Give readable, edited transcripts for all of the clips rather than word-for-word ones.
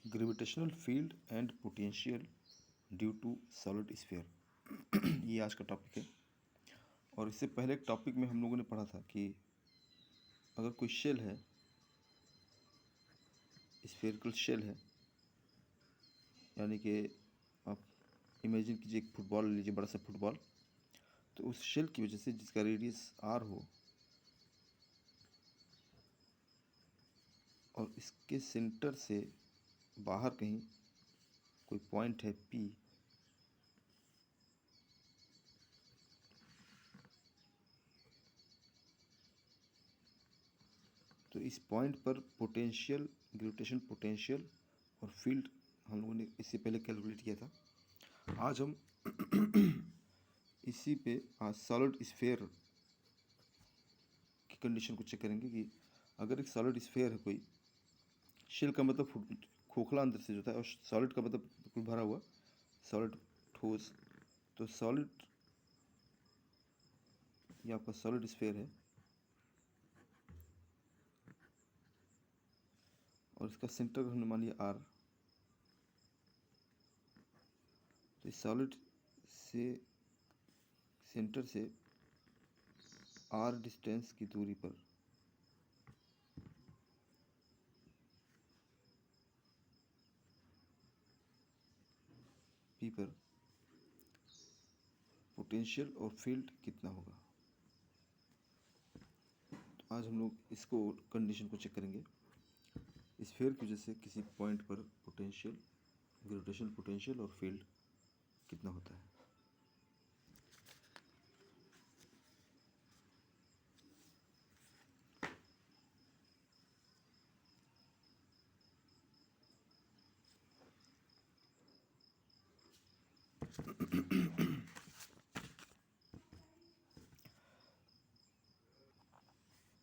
Gravitational field and potential due to solid sphere ये आज का टॉपिक है। और इससे पहले एक टॉपिक में हम लोगों ने पढ़ा था कि अगर कोई शेल है, स्फेरिकल शेल है, यानी कि आप इमेजिन कीजिए एक फुटबॉल लीजिए, बड़ा सा फुटबॉल। तो उस शेल की वजह से जिसका रेडियस आर हो और इसके सेंटर से बाहर कहीं कोई पॉइंट है पी, तो इस पॉइंट पर पोटेंशियल, ग्रेविटेशन पोटेंशियल और फील्ड हम लोगों ने इससे पहले कैलकुलेट किया था। आज हम इसी पे आज सॉलिड स्फीयर की कंडीशन को चेक करेंगे कि अगर एक सॉलिड स्फीयर है, कोई शेल का मतलब खोखला अंदर से जो होता है, और सॉलिड का मतलब बिल्कुल भरा हुआ, सॉलिड ठोस। तो सॉलिड ये आपका सॉलिड स्फीयर है और इसका सेंटर हमने मान लिया आर। तो इस सॉलिड से सेंटर से आर डिस्टेंस की दूरी पर पी पर पोटेंशियल और फील्ड कितना होगा। तो आज हम लोग इसको कंडीशन को चेक करेंगे। स्फीयर की वजह से किसी पॉइंट पर पोटेंशियल, ग्रेविटेशनल पोटेंशियल और फील्ड कितना होता है।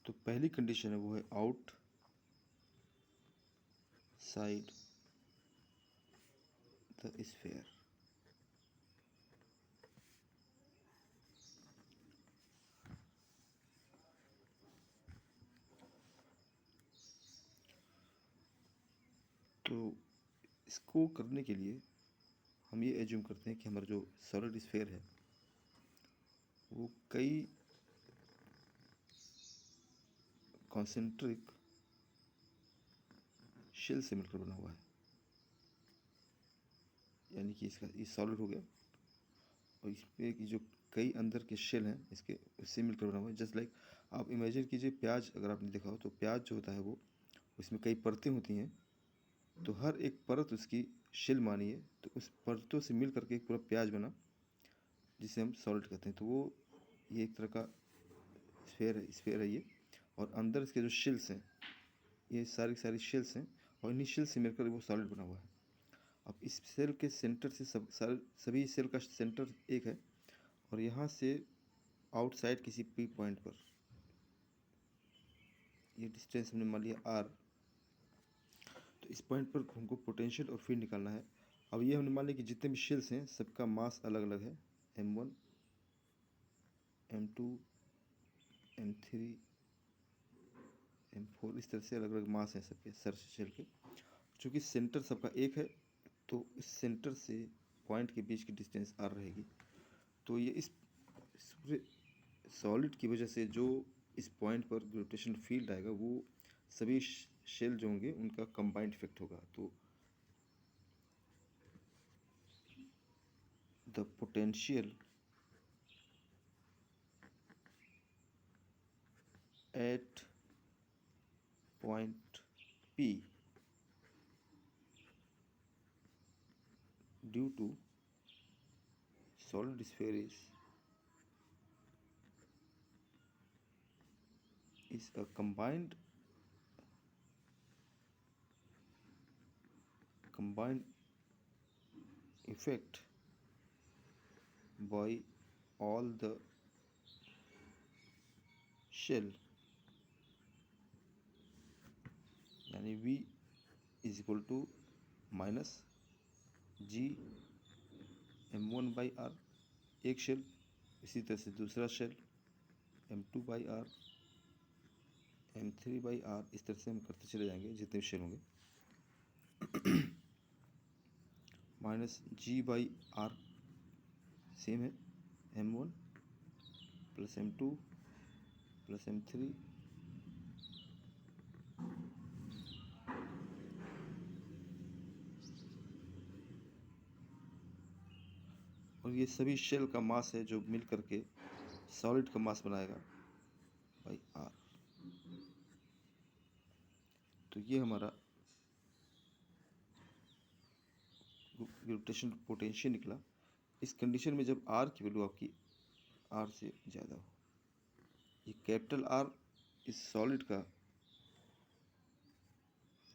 तो पहली कंडीशन है वो है आउट साइड द स्फीयर। तो इसको करने के लिए हम ये एज्यूम करते हैं कि हमारा जो सॉलिड स्फीयर है वो कई कॉन्सेंट्रिक शेल से मिलकर बना हुआ है। यानी कि इसका ये सॉलिड हो गया और इसमें की जो कई अंदर के शेल हैं इसके उससे मिलकर बना हुआ है। जस्ट लाइक आप इमेजिन कीजिए प्याज, अगर आपने देखा हो तो प्याज जो होता है वो उसमें कई परतें होती हैं। तो हर एक परत उसकी शेल मानिए, तो उस परतों से मिल करके एक पूरा प्याज बना, जिसे हम सॉलिड कहते हैं। तो वो ये एक तरह का स्फीयर है ये। और अंदर इसके जो शेल्स हैं, ये सारी शेल्स हैं और इन्हीं शेल से मिलकर वो सॉलिड बना हुआ है। अब इस सेल के सेंटर से सभी सेल का सेंटर एक है और यहाँ से आउटसाइड किसी पी पॉइंट पर ये डिस्टेंस हमने मान लिया आर। तो इस पॉइंट पर हमको पोटेंशियल और फील्ड निकालना है। अब ये हमने मान लिया कि जितने भी शेल्स हैं सबका मास अलग अलग है, m1, m2, m3, m4, इस तरह से अलग अलग मास हैं सबके सर शेल के। चूँकि सेंटर सबका एक है तो इस सेंटर से पॉइंट के बीच की डिस्टेंस आर रहेगी। तो ये इस पूरे सॉलिड की वजह से जो इस पॉइंट पर ग्रेविटेशनल फील्ड आएगा वो सभी शेल जो होंगे उनका कंबाइंड इफेक्ट होगा। तो the potential at point P due to solid sphere is a combined effect by all the shell, यानी V is equal to minus G m1 by R, एक शेल। इसी तरह से दूसरा shell m2 by R, m3 by R, इस तरह से हम करते चले जाएंगे जितने शेल होंगे। माइनस G/R सेम है, M1 plus M2 plus M3 और ये सभी शेल का मास है जो मिल करके सॉलिड का मास बनाएगा बाई R। तो ये हमारा ग्रेविटेशन पोटेंशियल निकला इस कंडीशन में जब R की वैल्यू आपकी R से ज़्यादा हो। ये कैपिटल R इस सॉलिड का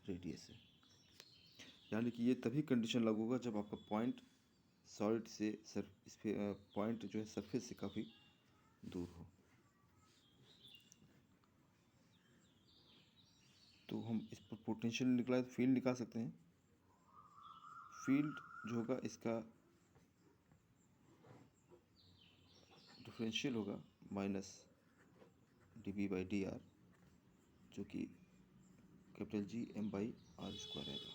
रेडियस है, यानी कि ये तभी कंडीशन लागू होगा जब आपका पॉइंट सॉलिड से पॉइंट जो है सरफेस से काफ़ी दूर हो। तो हम इस पर पोटेंशियल निकला है तो फील्ड निकाल सकते हैं। फील्ड जो होगा इसका डिफरेंशियल होगा माइनस dV/dr जो कि कैपिटल G M/R² रहेगा।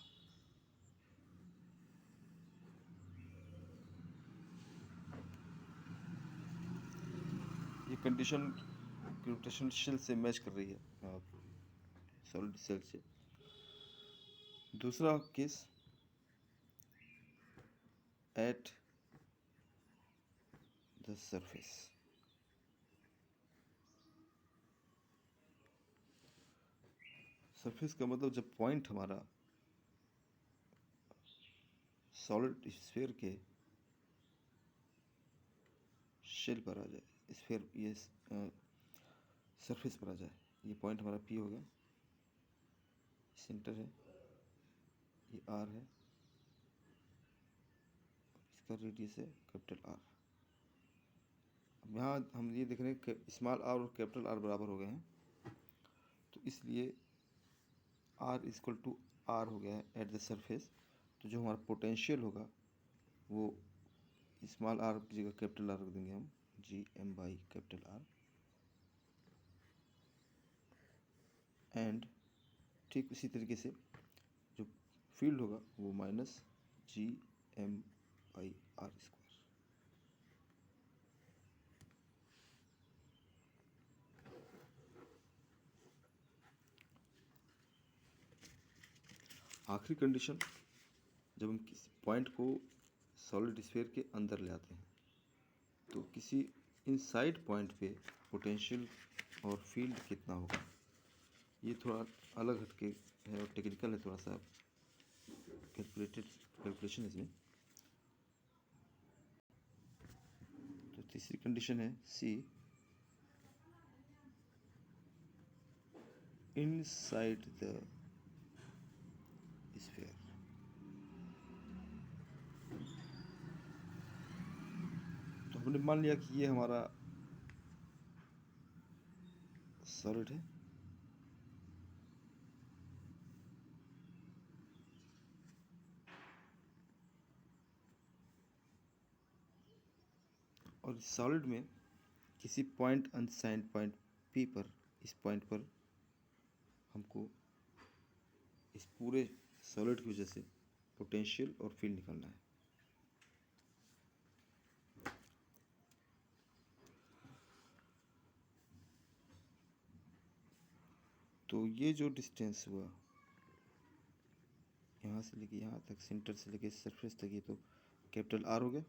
ये कंडीशन ग्रेविटेशनल शेल से मैच कर रही है सॉलिड सेल से। दूसरा case at the surface. Surface का मतलब जब पॉइंट हमारा सॉलिड स्फीयर के शेल पर आ जाए, स्फीयर ये सरफेस पर आ जाए, ये पॉइंट हमारा P हो गया, सेंटर है, ये R है, इसका रेडियस है कैपिटल R। अब यहाँ हम ये देख रहे हैं कि स्मॉल r और कैपिटल R बराबर हो गए हैं, तो इसलिए R = R हो गया है एट द सरफेस। तो जो हमारा पोटेंशियल होगा वो स्मॉल r की जगह कैपिटल R रख देंगे हम, G/M/R। एंड ठीक इसी तरीके से जो फील्ड होगा वो माइनस G/M/R²। आखिरी कंडीशन जब हम किसी पॉइंट को सॉलिड स्फीयर के अंदर ले आते हैं तो किसी इनसाइड पॉइंट पे पोटेंशियल और फील्ड कितना होगा। ये थोड़ा अलग हटके है और टेक्निकल है, थोड़ा सा कैलकुलेशन इसमें। तो तीसरी कंडीशन है C इनसाइड द स्फीयर। तो हमने मान लिया कि ये हमारा सॉलिड है और सॉलिड में किसी पॉइंट अनसाइंड पॉइंट P पर, इस पॉइंट पर हमको इस पूरे सॉलिड की वजह से पोटेंशियल और फील्ड निकालना है। तो ये जो डिस्टेंस हुआ यहाँ से लेके यहाँ तक, सेंटर से लेके सरफेस तक, ये तो कैपिटल R हो गया।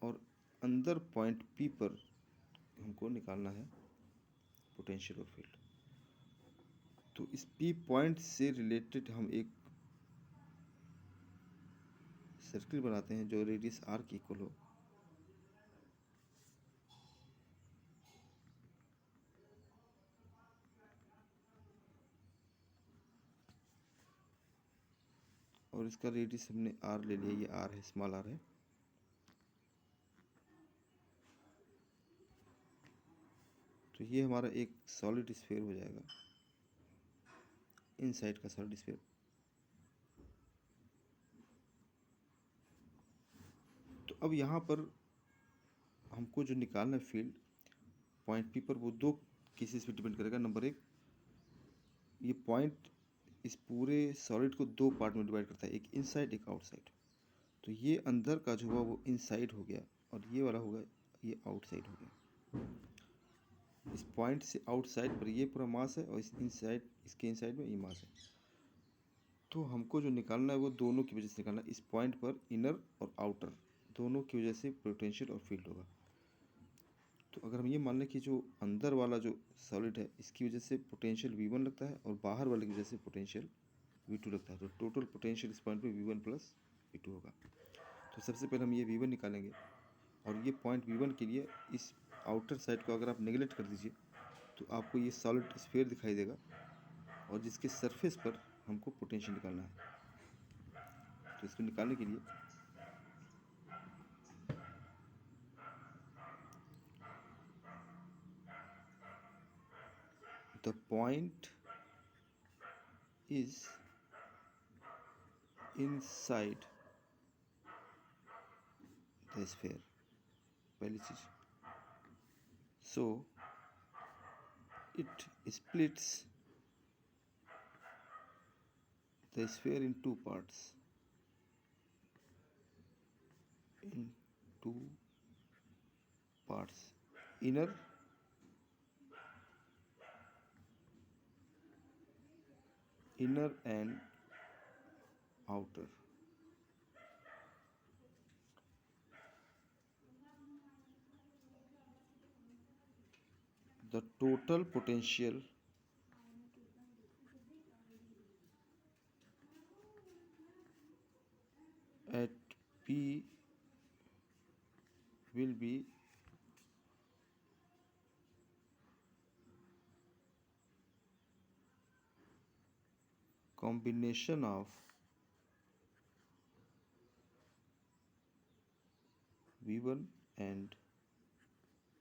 और अंदर पॉइंट P पर हमको निकालना है पोटेंशियल और फील्ड। तो इस P पॉइंट से रिलेटेड हम एक सर्किल बनाते हैं जो रेडियस R की इक्वल हो। और इसका रेडियस हमने R ले लिया, ये R है, स्मॉल r है। तो ये हमारा एक सॉलिड स्फीयर हो जाएगा, इनसाइड का सॉलिड स्फीयर। तो अब यहाँ पर हमको जो निकालना है फील्ड पॉइंट P पर, वो दो केसेस पे डिपेंड करेगा। नंबर एक, ये पॉइंट इस पूरे सॉलिड को दो पार्ट में डिवाइड करता है, एक इनसाइड एक आउटसाइड। तो ये अंदर का जो हुआ वो इनसाइड हो गया और ये वाला होगा ये आउटसाइड हो गया। इस पॉइंट से आउटसाइड पर ये पूरा मास है और इस इनसाइड इसके इनसाइड में ये मास है। तो हमको जो निकालना है वो दोनों की वजह से निकालना है। इस पॉइंट पर इनर और आउटर दोनों की वजह से पोटेंशियल और फील्ड होगा। तो अगर हम ये मान लें कि जो अंदर वाला जो सॉलिड है इसकी वजह से पोटेंशियल V1 लगता है और बाहर वाले की वजह से पोटेंशियल V2 लगता है, तो टोटल पोटेंशियल इस पॉइंट पे V1 प्लस V2 होगा। तो सबसे पहले हम ये V1 निकालेंगे और ये पॉइंट V1 के लिए इस आउटर साइड को अगर आप नेगलेक्ट कर दीजिए तो आपको ये सॉलिड स्फीयर दिखाई देगा और जिसके सरफेस पर हमको पोटेंशियल निकालना है। तो इसको निकालने के लिए the point is inside the sphere, पहली चीज। सो it splits the sphere in two parts, inner and outer. The total potential at P will be combination of V1 and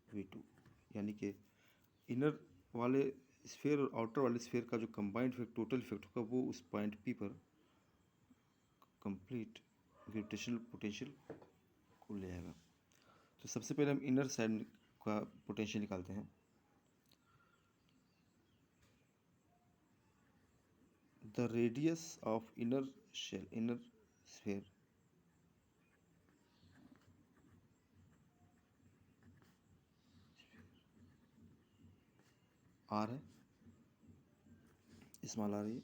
V2, यानी कि इनर वाले स्फीयर और आउटर वाले sphere का जो combined effect total effect होगा वो उस पॉइंट P पर कंप्लीट ग्रेविटेशनल पोटेंशियल को ले आएगा। तो सबसे पहले हम इनर साइड का पोटेंशियल निकालते हैं। The radius of inner shell, inner sphere, R है, स्मॉल r है।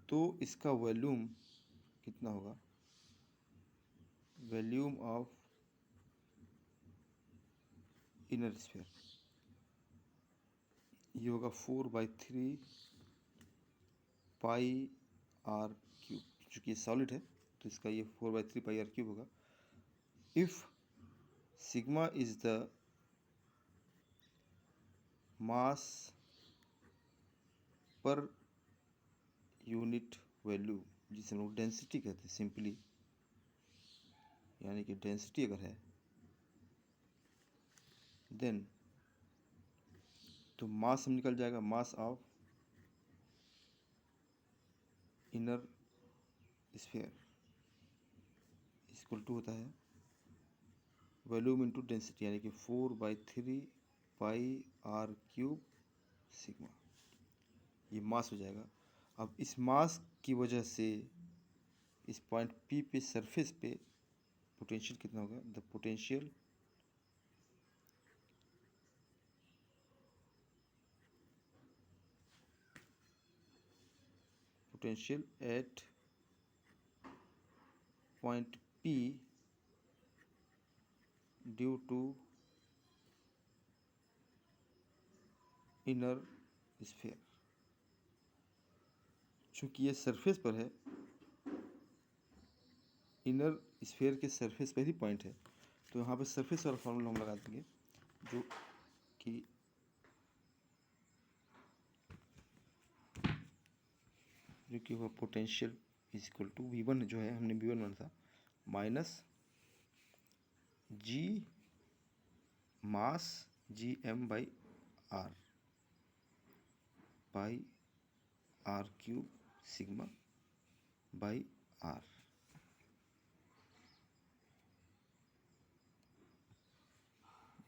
तो इसका वॉल्यूम कितना होगा? वॉल्यूम ऑफ इनर स्फीयर ये होगा 4/3 पाई आर क्यूब। चूँकि ये सॉलिड है तो इसका ये 4/3 पाई आर क्यूब होगा। If sigma is the mass per unit value, जिसे हम लोग डेंसिटी कहते हैं सिंपली, यानी कि डेंसिटी अगर है देन तो मास हम निकल जाएगा, mass of inner sphere equal to होता है वॉल्यूम इंटू डेंसिटी, यानी कि 4/3 पाई आर क्यूब सिग्मा, ये मास हो जाएगा। अब इस मास की वजह से इस पॉइंट P पे सरफेस पे पोटेंशियल कितना होगा? The potential at point P due to inner sphere. चूँकि ये सरफेस पर है, इनर स्फीयर के सरफेस पर ही पॉइंट है, तो यहाँ पे सरफेस वाला फॉर्मूला हम लगा देंगे जो कि वो potential is equal to V1 जो है हमने V1 माना था minus G mass GM/R pi R cube sigma by R.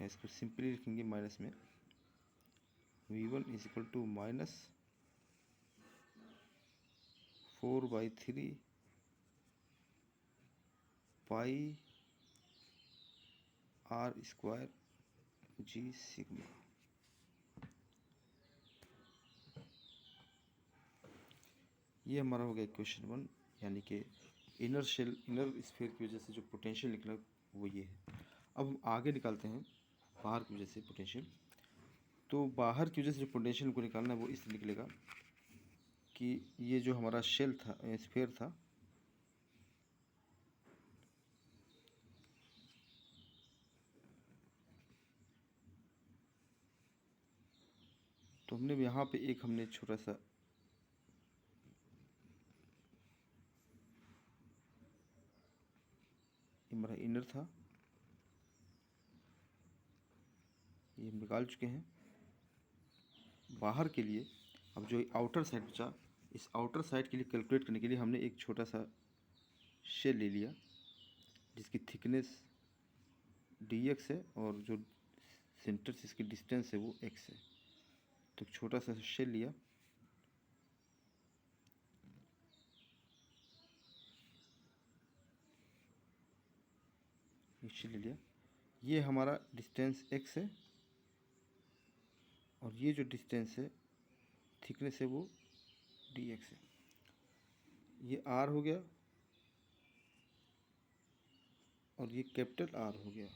इसको सिंपली लिखेंगे माइनस में V1 is equal to minus 4/3 pi r² g sigma. ये हमारा हो गया क्वेश्चन 1, यानी कि इनर स्फीयर की वजह से जो पोटेंशियल निकला वो ये है। अब हम आगे निकालते हैं बाहर की वजह से पोटेंशियल। तो बाहर की वजह से जो पोटेंशियल को निकालना है वो इस निकलेगा कि ये जो हमारा शेल था, स्फीयर था, तो हमने यहाँ पे एक हमने छोटा सा हमारा इनर था, ये हम निकाल चुके हैं। बाहर के लिए अब जो आउटर साइड बचा, इस आउटर साइड के लिए कैलकुलेट करने के लिए हमने एक छोटा सा शेल ले लिया जिसकी थिकनेस dx है और जो सेंटर से इसकी डिस्टेंस है वो x है। तो एक छोटा सा शेल लिया, शेल ले लिया। ये हमारा डिस्टेंस x है और ये जो डिस्टेंस है थिकनेस है वो dx है। ये r हो गया और ये कैपिटल R हो गया।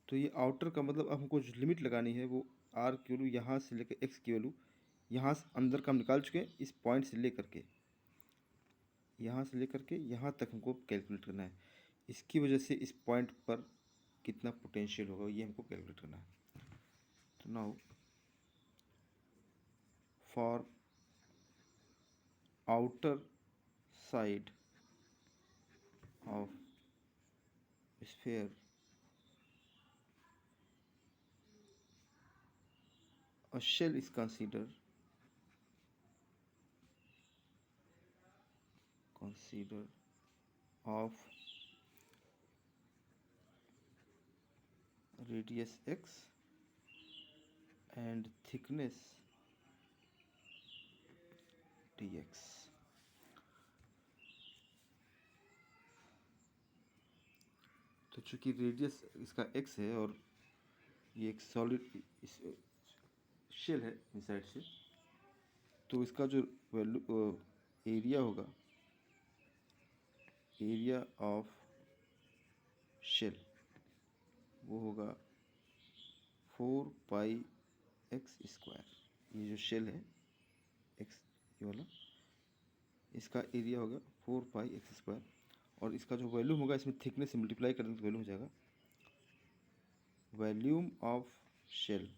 तो ये आउटर का मतलब अब हमको जो लिमिट लगानी है वो r की वैल्यू यहाँ से लेकर x की वैल्यू यहाँ से अंदर का हम निकाल चुके हैं। इस पॉइंट से लेकर के यहाँ से लेकर के यहाँ तक हमको कैलकुलेट करना है। इसकी वजह से इस पॉइंट पर कितना पोटेंशियल होगा ये हमको कैलकुलेट करना है। तो now for outer side of sphere a shell is considered of radius x and thickness dx। तो चूँकि रेडियस इसका x है और ये एक सॉलिड शेल है इनसाइड से, तो इसका जो वैल्यू एरिया होगा, एरिया ऑफ शेल, वो होगा 4πx²। ये जो शेल है x ये वाला, इसका एरिया होगा 4πx²। और इसका जो वॉल्यूम होगा इसमें थिकनेस से मल्टीप्लाई करने तो वॉल्यूम हो जाएगा volume of shell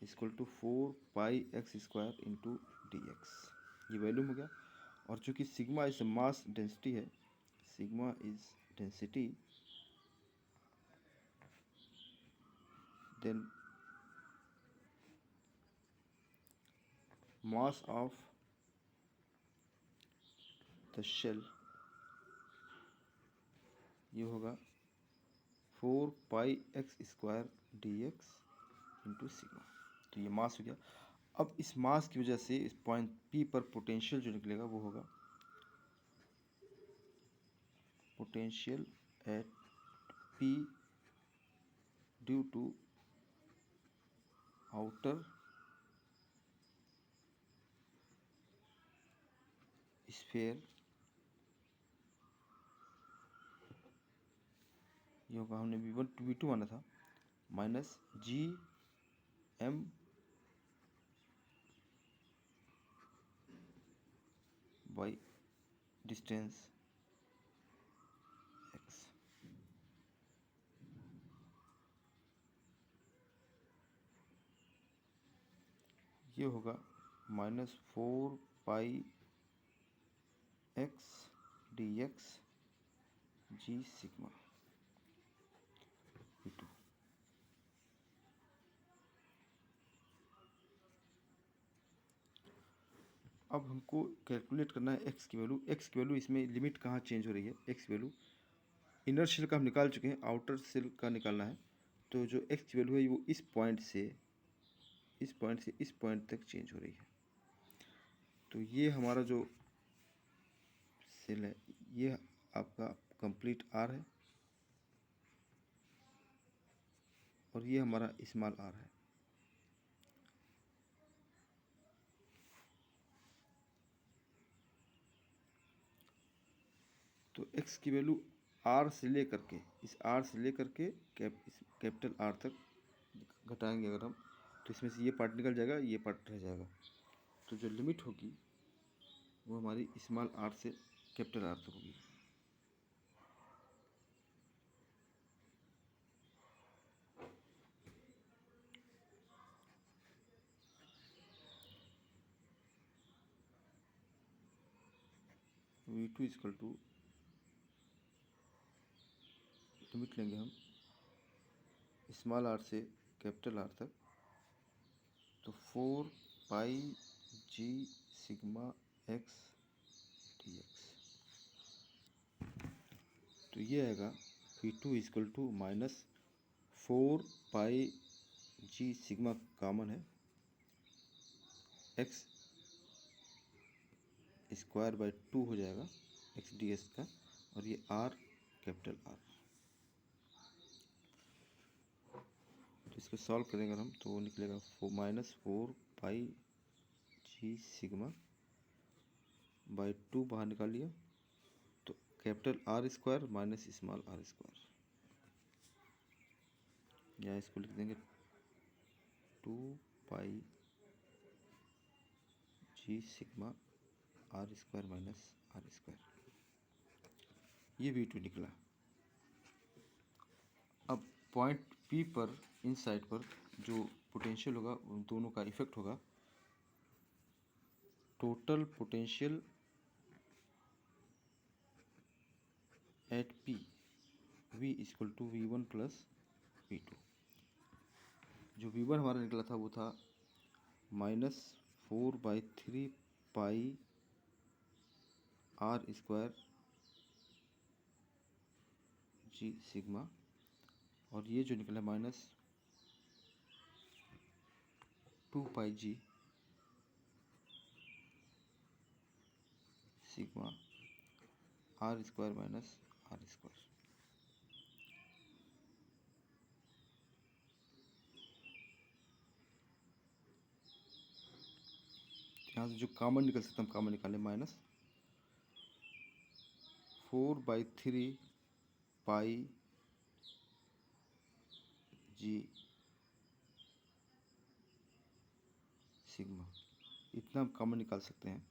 equal to 4πx² into dx। ये वॉल्यूम हो गया। और चूँकि सिग्मा इज मास डेंसिटी है, sigma is density, then mass of the shell ये होगा 4πx² dx इंटू सिग्मा। तो ये मास हो गया। अब इस मास की वजह से इस पॉइंट P पर पोटेंशियल जो निकलेगा वो होगा potential at P due to outer sphere, ये होगा, हमने V1 V2 माना था, minus GM by distance x। ये होगा -4πx dx g sigma V2। अब हमको कैलकुलेट करना है x की वैल्यू। x की वैल्यू इसमें लिमिट कहाँ चेंज हो रही है, x की वैल्यू इनर शेल का हम निकाल चुके हैं, आउटर शेल का निकालना है। तो जो x की वैल्यू है वो इस पॉइंट से इस पॉइंट तक चेंज हो रही है। तो ये हमारा जो सेल है ये आपका कंप्लीट आर है और ये हमारा स्मॉल आर है। तो x की वैल्यू आर से लेकर के, इस आर से लेकर के कैपिटल आर तक घटाएंगे अगर हम, तो इसमें से ये पार्ट निकल जाएगा, ये पार्ट रह जाएगा। तो जो लिमिट होगी वो हमारी स्मॉल आर से कैपिटल आर तक होगी। V2 इक्वल टू, लिमिट लेंगे हम स्मॉल आर से कैपिटल आर तक, तो 4 pi G sigma x d x. तो ये आएगा V2 equal to minus 4 pi G sigma common है एक्स स्क्वायर बाई 2 हो जाएगा एक्स डी एक्स का, और ये आर कैपिटल आर। तो इसको सॉल्व करेंगे हम तो वो निकलेगा minus 4 pi G sigma by 2 बाहर निकाल लिया, तो capital R square minus small r square, या इसको लिख देंगे 2 pi G sigma r square minus r square. ये V2 निकला। अब पॉइंट P पर इन साइड पर जो पोटेंशियल होगा उन दोनों का इफेक्ट होगा, total potential at P V equal to V1 plus V2। जो V1 हमारा निकला था वो था -4/3 pi r square G sigma, और ये जो निकला -2 pi G sigma r square minus r square. यहाँ से जो कॉमन निकल सकता है हम कॉमन निकालें, -4/3 पाई जी सिग्मा, इतना हम कॉमन निकाल सकते हैं।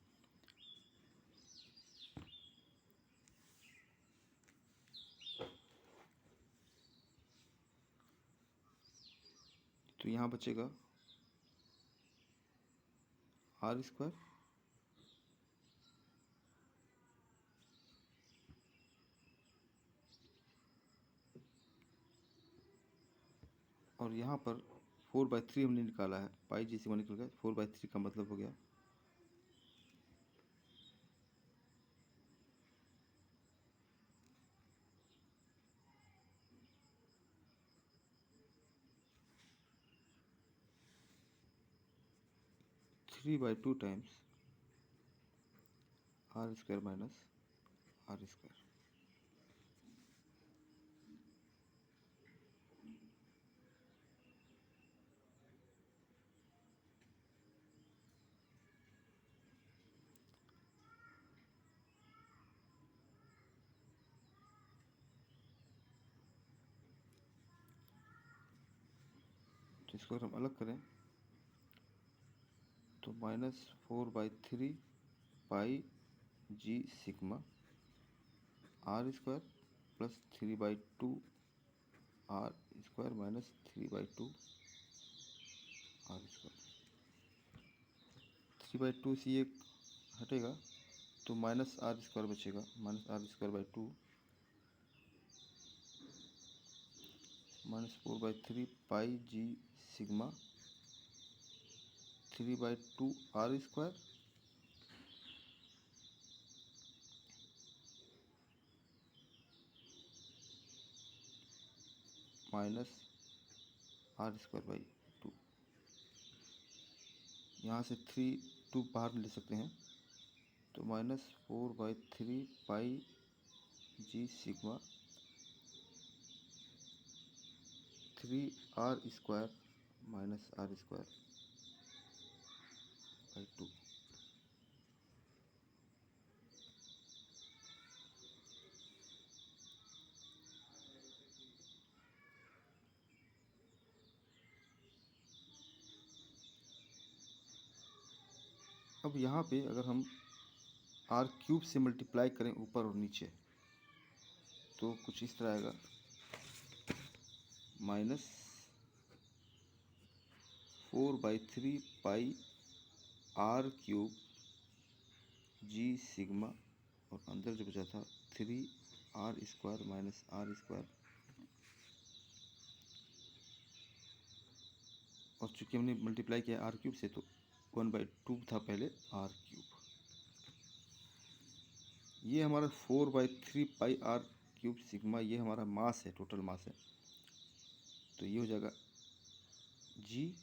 तो यहाँ बचेगा आर स्क्वायर और यहाँ पर 4/3 हमने निकाला है, पाई जी सिग्मा निकल गया, 4/3 का मतलब हो गया 3/2 times r square minus r square. तो इसको अगर हम अलग करें तो -4/3 pi G sigma r square plus 3/2 are square minus 3/2 are square. 3/2 से ये हटेगा तो माइनस आर स्क्वायर बचेगा, -r² / 2 -4/3 pi G sigma 3/2 are square minus r²/2। यहाँ से 3 2 बाहर ले सकते हैं तो -4/3 g सिग्मा 3r² -r² / 2। अब यहाँ पे अगर हम r³ से मल्टीप्लाई करें ऊपर और नीचे तो कुछ इस तरह आएगा, -4/3 r³ g सिग्मा, और अंदर जो बचा था 3r² -r²। और चूंकि हमने मल्टीप्लाई किया r³ से तो 1/2 था पहले r³। ये हमारा 4/3 r³ सिग्मा, ये हमारा मास है, टोटल मास है। तो ये हो जाएगा g,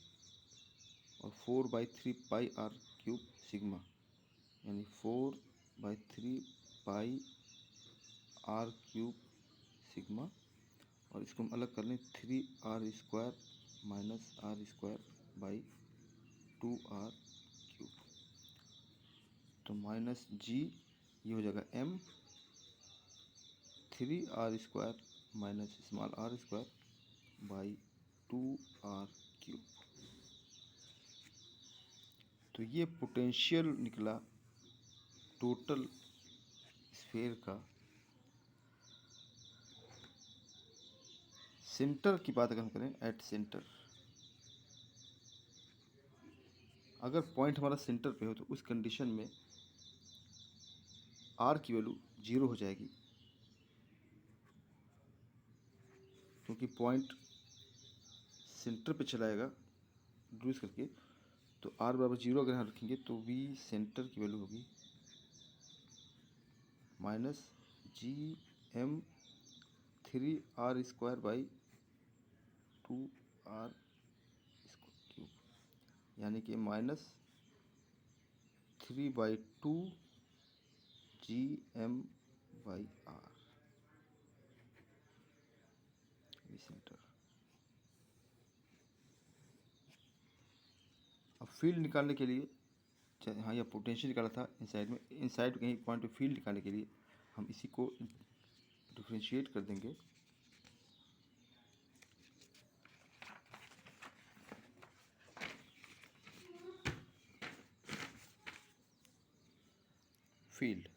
और 4/3 r³ सिग्मा यानी 4/3 r³ सिग्मा, और इसको हम अलग कर लें 3r² -r²/2r³। तो -g ये हो जाएगा m 3r² -r²/2r³। तो ये पोटेंशियल निकला टोटल स्फीयर का। सेंटर की बात अगर हम करें, एट सेंटर, अगर पॉइंट हमारा सेंटर पे हो तो उस कंडीशन में r की वैल्यू 0 हो जाएगी, क्योंकि पॉइंट सेंटर पे चलाएगा ड्रूस करके। तो r बराबर 0 अगर यहाँ रखेंगे तो v सेंटर की वैल्यू होगी -gm 3r²/2r³, यानी कि -3/2 gm/r सेंटर। अब फील्ड निकालने के लिए, हाँ, यह पोटेंशियल निकाला था इनसाइड में, इनसाइड कहीं पॉइंट पे फील्ड निकालने के लिए हम इसी को डिफरेंशिएट कर देंगे। फील्ड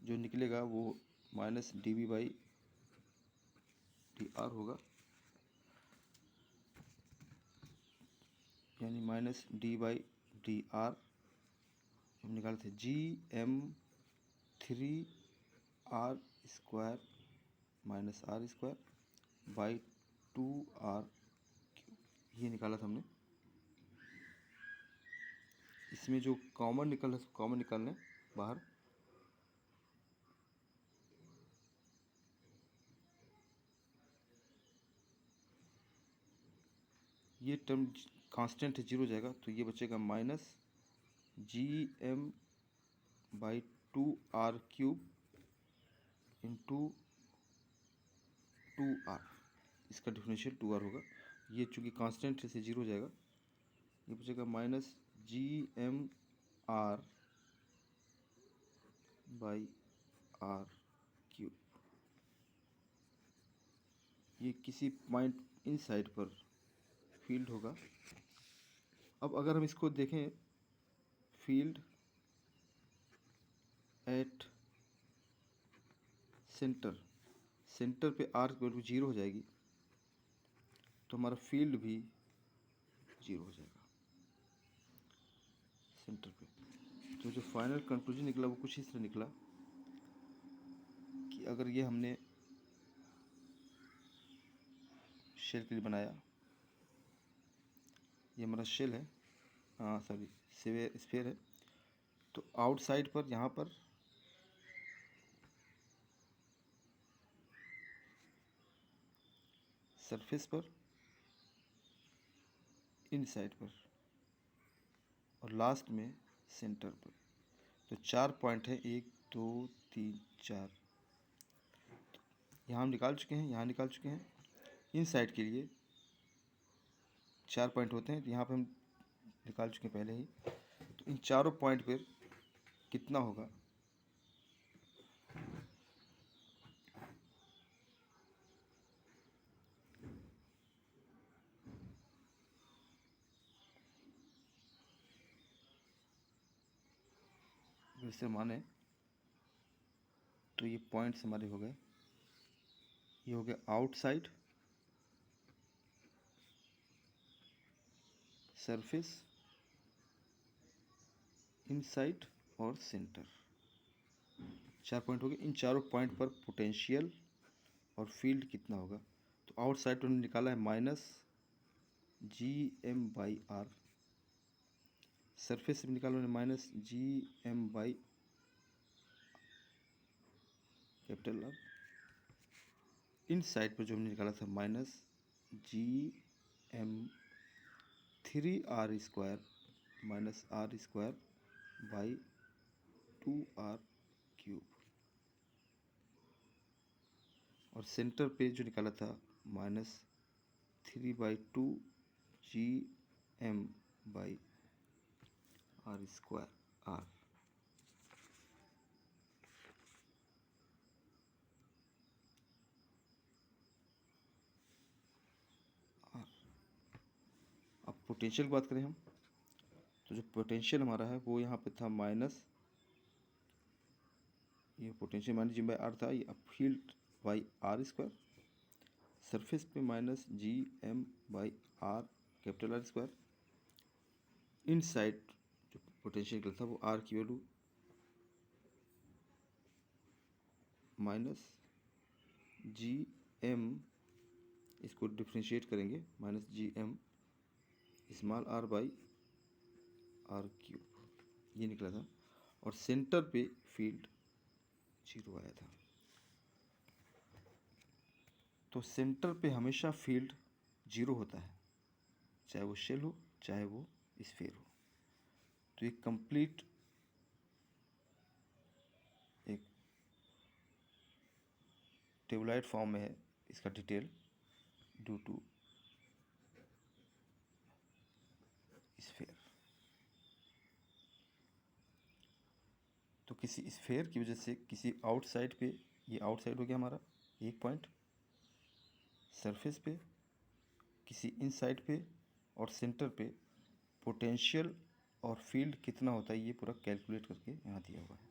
जो निकलेगा वो -dv/dr होगा, यानी -d/dr हम निकाले थे gm 3r² -r²/2r³, ये निकाला था हमने। इसमें जो कॉमन निकल है, कॉमन निकालने बाहर। ये टर्म कांस्टेंट है, 0 हो जाएगा, तो ये बचेगा -gm/2r³ × 2r, इसका डिफरेंशियल 2r होगा। ये चूँकि कांस्टेंट है से 0 हो जाएगा, ये बचेगा -gmr/r³। ये किसी पॉइंट इन साइड पर फील्ड होगा। अब अगर हम इसको देखें, फील्ड एट सेंटर, सेंटर पे r की वैल्यू 0 हो जाएगी, तो हमारा फील्ड भी 0 हो जाएगा सेंटर पे। तो जो फाइनल कंक्लूजन निकला वो कुछ इस तरह निकला कि अगर ये हमने शेल के लिए बनाया, ये हमारा शेल है, हाँ सॉरी स्फीयर है, तो आउटसाइड पर यहाँ पर सरफेस पर, इन साइड पर, और लास्ट में सेंटर पर। तो 4 पॉइंट है, 1 2 3 4, यहाँ हम निकाल चुके हैं, यहाँ निकाल चुके हैं। इन साइड के लिए 4 पॉइंट होते हैं, तो यहाँ पे हम निकाल चुके हैं पहले ही। तो इन चारों पॉइंट पर कितना होगा, वैसे माने तो ये पॉइंट्स हमारे हो गए, ये हो गया आउटसाइड, सरफेस, इनसाइड और सेंटर। 4 पॉइंट हो गए। इन चारों पॉइंट पर पोटेंशियल और फील्ड कितना होगा, तो आउटसाइड हमने निकाला है -GM/R, सरफेस में निकाला हमने -GM/R, इन साइड पर जो हमने निकाला था -GM3R² -R²/2R³, और सेंटर पे जो निकाला था -3/2GM/R²। अब पोटेंशियल की बात करें हम, तो जो पोटेंशियल हमारा है वो यहाँ पे था माइनस, ये पोटेंशियल -G/R था, ये अब फील्ड R², सरफेस पे -GM/R², इन साइड जो पोटेंशियल था वो R की वैल्यू -GM, इसको डिफ्रेंशिएट करेंगे -GM r/r³, ये निकला था, और सेंटर पे फील्ड 0 आया था। तो सेंटर पे हमेशा फील्ड 0 होता है, चाहे वो शेल हो चाहे वो स्फीयर हो। तो ये कंप्लीट एक टेबुलॉइड फॉर्म में है इसका डिटेल, ड्यू टू स्फीयर। तो किसी स्फीयर की वजह से किसी आउटसाइड पे, ये आउटसाइड हो गया हमारा एक पॉइंट, सरफेस पे, किसी इनसाइड पे और सेंटर पे पोटेंशियल और फील्ड कितना होता है, ये पूरा कैलकुलेट करके यहाँ दिया हुआ है।